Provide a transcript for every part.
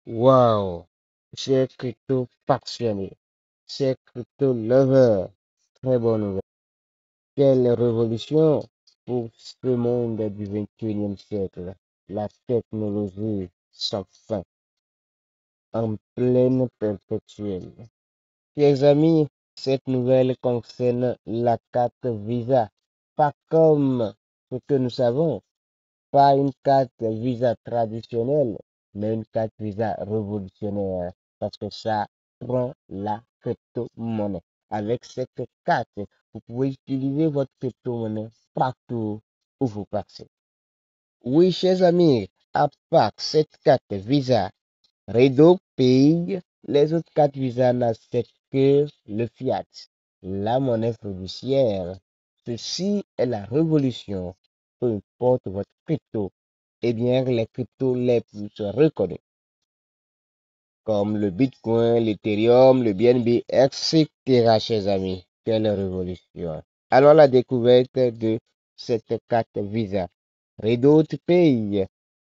Wow, chers crypto passionnés, chers crypto lovers, très bonne nouvelle. Quelle révolution pour ce monde du 21e siècle. La technologie sans fin, en pleine perpétuelle. Chers amis, cette nouvelle concerne la carte Visa. Pas comme ce que nous savons, pas une carte Visa traditionnelle, mais une carte Visa révolutionnaire, parce que ça prend la crypto-monnaie. Avec cette carte, vous pouvez utiliser votre crypto-monnaie partout où vous passez. Oui, chers amis, à part cette carte Visa, Redo paye les autres cartes Visa n'acceptent que le fiat, la monnaie fiduciaire. Ceci est la révolution. Peu importe votre crypto, eh bien, les cryptos les plus reconnus, comme le Bitcoin, l'Ethereum, le BNB, etc., chers amis. Quelle révolution. Alors, la découverte de cette carte Visa. Redo Pay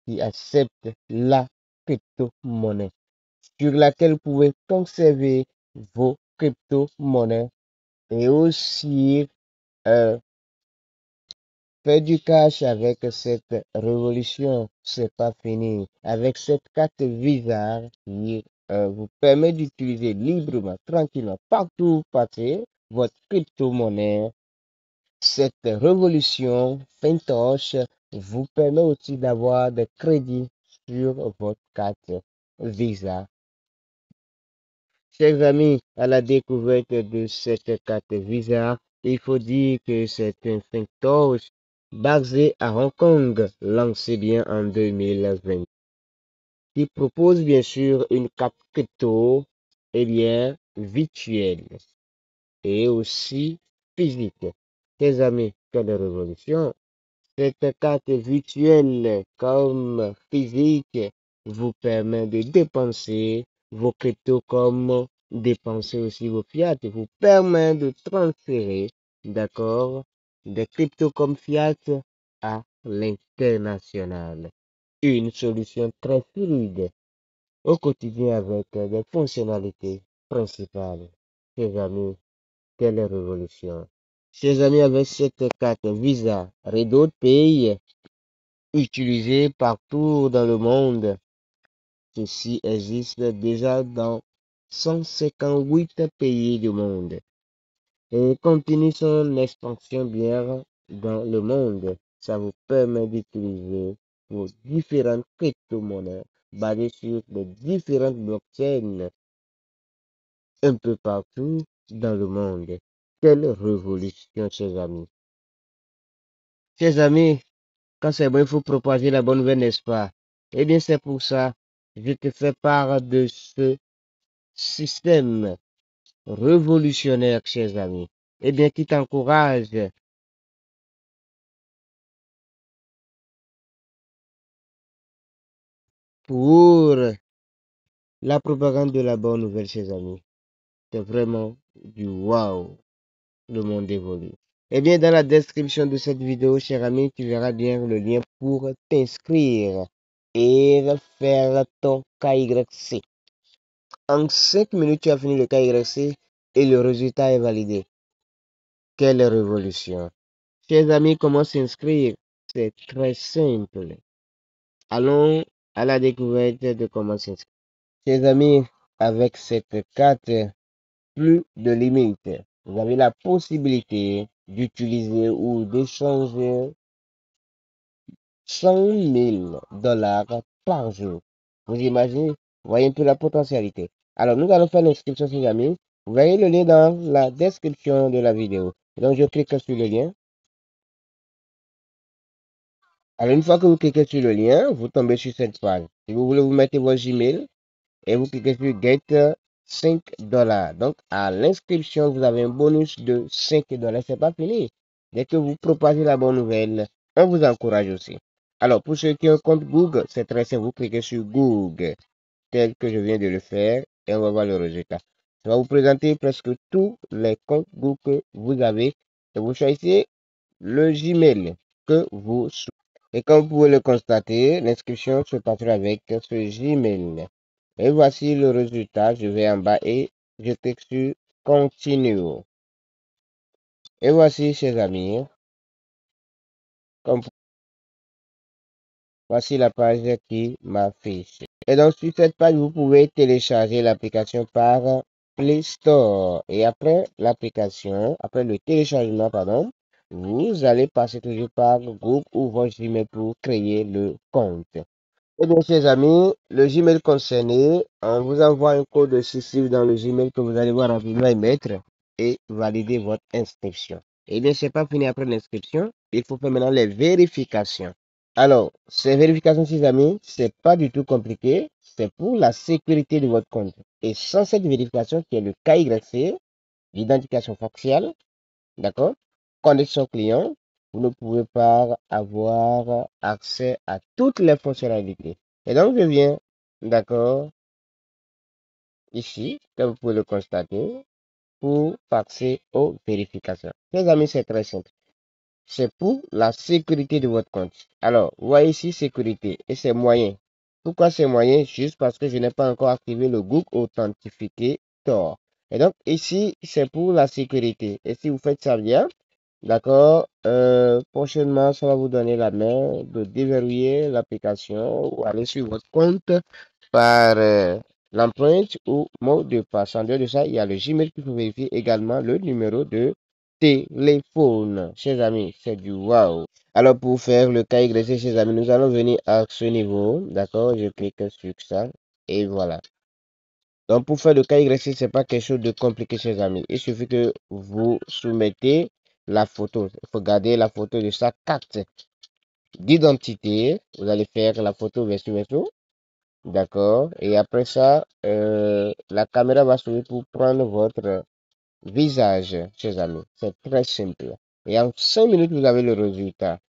qui accepte la crypto-monnaie sur laquelle vous pouvez conserver vos crypto-monnaies et aussi euh, faire du cash avec cette révolution. C'est pas fini. Avec cette carte Visa qui vous permet d'utiliser librement, tranquillement, partout où vous passez votre crypto-monnaie. Cette révolution Fintosh vous permet aussi d'avoir des crédits sur votre carte Visa. Chers amis, à la découverte de cette carte Visa, il faut dire que c'est un Fintosh basé à Hong Kong, lancé bien en 2020, qui propose bien sûr une carte crypto, bien, virtuelle et aussi physique. Chers amis, quelle révolution! Cette carte virtuelle comme physique vous permet de dépenser vos cryptos comme dépenser aussi vos fiat. Vous permet de transférer, d'accord, des cryptos comme fiat à l'international. Une solution très fluide au quotidien avec des fonctionnalités principales. Chers amis, quelle révolution! Chers amis, avec cette carte Visa, Redo Pay utilisée partout dans le monde, ceci existe déjà dans 158 pays du monde et continue son expansion bien dans le monde. Ça vous permet d'utiliser vos différentes crypto-monnaies basées sur les différentes blockchains un peu partout dans le monde. Quelle révolution, chers amis! Chers amis, quand c'est bon, il faut propager la bonne nouvelle, n'est-ce pas? Eh bien, c'est pour ça, je te fais part de ce système révolutionnaire, chers amis. Eh bien, qui t'encourage pour la propagande de la bonne nouvelle, chers amis. C'est vraiment du waouh. Le monde évolue. Eh bien, dans la description de cette vidéo, cher ami, tu verras bien le lien pour t'inscrire et faire ton KYC. En 5 minutes, tu as fini le KYC et le résultat est validé. Quelle révolution! Chers amis, comment s'inscrire? C'est très simple. Allons à la découverte de comment s'inscrire. Chers amis, avec cette carte, plus de limites. Vous avez la possibilité d'utiliser ou d'échanger 100 000 $ par jour. Vous imaginez? Vous voyez un peu la potentialité. Alors, nous allons faire l'inscription, chers amis. Vous verrez le lien dans la description de la vidéo. Donc, je clique sur le lien. Alors, une fois que vous cliquez sur le lien, vous tombez sur cette page. Si vous voulez, vous mettez votre Gmail et vous cliquez sur Get 5 $. Donc, à l'inscription, vous avez un bonus de 5 $. C'est pas fini. Dès que vous propagez la bonne nouvelle, on vous encourage aussi. Alors, pour ceux qui ont un compte Google, c'est très simple. Vous cliquez sur Google, tel que je viens de le faire, et on va voir le résultat. Ça va vous présenter presque tous les comptes Google que vous avez. Et vous choisissez le Gmail que vous souhaitez. Et comme vous pouvez le constater, l'inscription se passera avec ce Gmail. Et voici le résultat. Je vais en bas et je clique sur Continue. Et voici, chers amis, comme voici la page qui m'affiche. Et donc, sur cette page, vous pouvez télécharger l'application par Play Store. Et après l'application, après le téléchargement, pardon, vous allez passer toujours par Google ou votre Gmail pour créer le compte. Eh bien, chers amis, le Gmail concerné, on vous envoie un code de chiffre dans le Gmail que vous allez voir rapidement émettre et valider votre inscription. Eh bien, c'est pas fini après l'inscription. Il faut faire maintenant les vérifications. Alors, ces vérifications, chers amis, c'est pas du tout compliqué. C'est pour la sécurité de votre compte. Et sans cette vérification, qui est le KYC, l'identification faciale, d'accord? Connexion client, vous ne pouvez pas avoir accès à toutes les fonctionnalités. Et donc, je viens, d'accord, ici, comme vous pouvez le constater, pour passer aux vérifications. Les amis, c'est très simple. C'est pour la sécurité de votre compte. Alors, vous voyez ici sécurité et c'est moyen. Pourquoi c'est moyen? Juste parce que je n'ai pas encore activé le Google Authentificator. Et donc, ici, c'est pour la sécurité. Et si vous faites ça bien, d'accord, prochainement, ça va vous donner la main de déverrouiller l'application ou aller sur votre compte par l'empreinte ou mot de passe. En dehors de ça, il y a le Gmail qu'il faut vérifier également le numéro de téléphone. Chers amis, c'est du wow. Alors, pour faire le KYC, chers amis, nous allons venir à ce niveau. D'accord, je clique sur ça et voilà. Donc, pour faire le KYC, ce n'est pas quelque chose de compliqué, chers amis. Il suffit que vous soumettez la photo. Il faut garder la photo de sa carte d'identité. Vous allez faire la photo verso. D'accord. Et après ça, la caméra va s'ouvrir pour prendre votre visage, chers amis. C'est très simple. Et en 5 minutes, vous avez le résultat.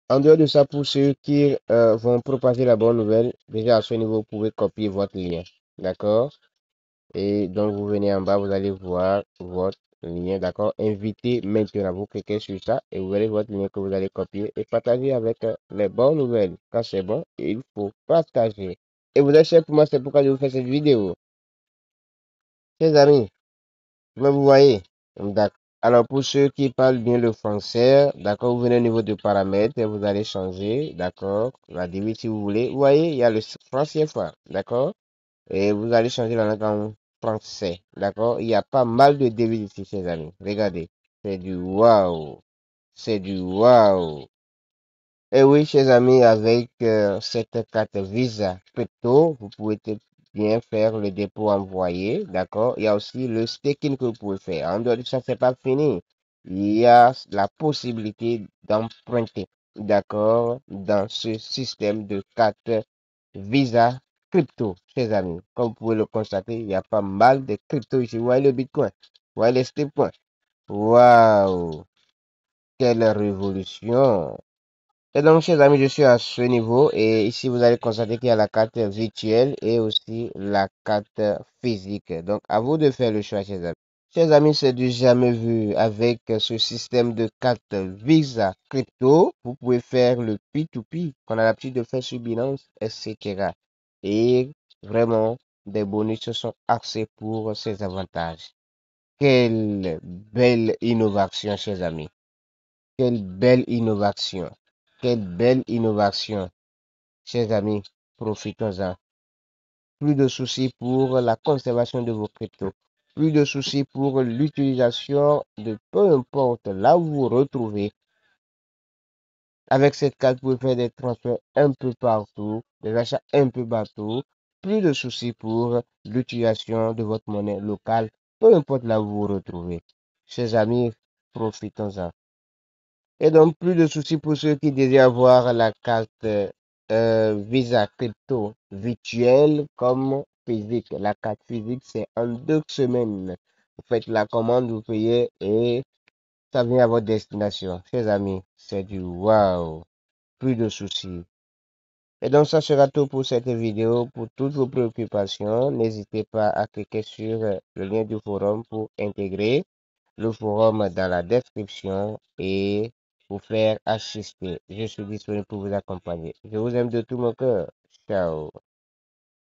En dehors de ça, pour ceux qui vont propager la bonne nouvelle, déjà à ce niveau, vous pouvez copier votre lien. D'accord? Et donc, vous venez en bas, vous allez voir votre lien. D'accord? Invitez maintenant. Vous cliquez sur ça et vous verrez votre lien que vous allez copier et partager avec les bonnes nouvelles. Quand c'est bon, il faut partager. Et vous êtes cher pour moi, c'est pourquoi je vous fais cette vidéo. Chers amis, vous voyez. D'accord. Alors, pour ceux qui parlent bien le français, d'accord, vous venez au niveau de paramètres et vous allez changer, d'accord, la devise si vous voulez. Vous voyez, il y a le français CFA, d'accord, et vous allez changer la langue en français, d'accord. Il y a pas mal de devises ici, chers amis. Regardez, c'est du waouh, c'est du waouh. Et oui, chers amis, avec cette carte Visa Crypto, vous pouvez bien faire le dépôt envoyé, d'accord? Il y a aussi le staking que vous pouvez faire. En dehors de ça, c'est pas fini. Il y a la possibilité d'emprunter, d'accord, dans ce système de carte Visa Crypto, chers amis. Comme vous pouvez le constater, il y a pas mal de crypto ici. Vous voyez le Bitcoin, vous voyez les stablecoins. Waouh, quelle révolution! Et donc, chers amis, je suis à ce niveau et ici, vous allez constater qu'il y a la carte virtuelle et aussi la carte physique. Donc, à vous de faire le choix, chers amis. Chers amis, c'est du jamais vu avec ce système de carte Visa Crypto. Vous pouvez faire le P2P qu'on a l'habitude de faire sur Binance, etc. Et vraiment, des bonus sont axés pour ces avantages. Quelle belle innovation, chers amis. Quelle belle innovation. Quelle belle innovation. Chers amis, profitons-en. Plus de soucis pour la conservation de vos cryptos. Plus de soucis pour l'utilisation de peu importe là où vous vous retrouvez. Avec cette carte, vous pouvez faire des transferts un peu partout, des achats un peu partout. Plus de soucis pour l'utilisation de votre monnaie locale, peu importe là où vous vous retrouvez. Chers amis, profitons-en. Et donc, plus de soucis pour ceux qui désirent avoir la carte Visa Crypto virtuelle comme physique. La carte physique, c'est en 2 semaines. Vous faites la commande, vous payez et ça vient à votre destination. Chers amis, c'est du wow. Plus de soucis. Et donc, ça sera tout pour cette vidéo. Pour toutes vos préoccupations, n'hésitez pas à cliquer sur le lien du forum pour intégrer le forum dans la description et vous faire assister. Je suis disponible pour vous accompagner. Je vous aime de tout mon cœur. Ciao.